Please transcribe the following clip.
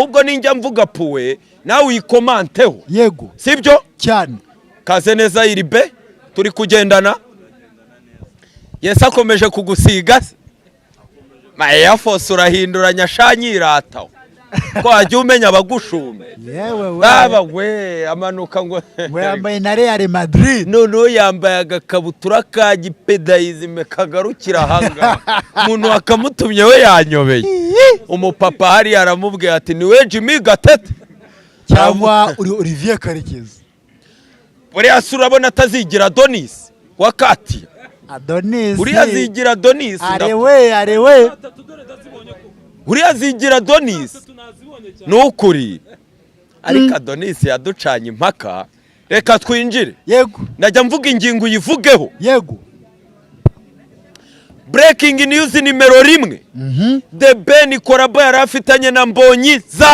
ahubwo ninjya mvuga puwe nawe uyikomanteho yego sibyo cyane kaze neza iribe turi kugendana Yesu akomeje kugusiga Maya Force urahinduranya shanyirataho ko ajya umenya abagushume yewe baba we amanuka ngo yambaye na Real Madrid none yambaye agakabutura ka gipedayizime kagarukira hanga umuntu akamutumye we yanyobeye umupapa hari aramubwiye ati niwe Jimmy Gatete cyangwa uri Olivier Karekezi uri asurabona atazigira Adonis wakati Adonis uri azigira Adonis arewe uri azigira Adonis nukuri ariko Adonis yaducanye impaka reka twinjire yego najya mvuga ingingo yivugeho yego breaking news nimero 1 The Ben Korabo yarafitanye na Mbonyi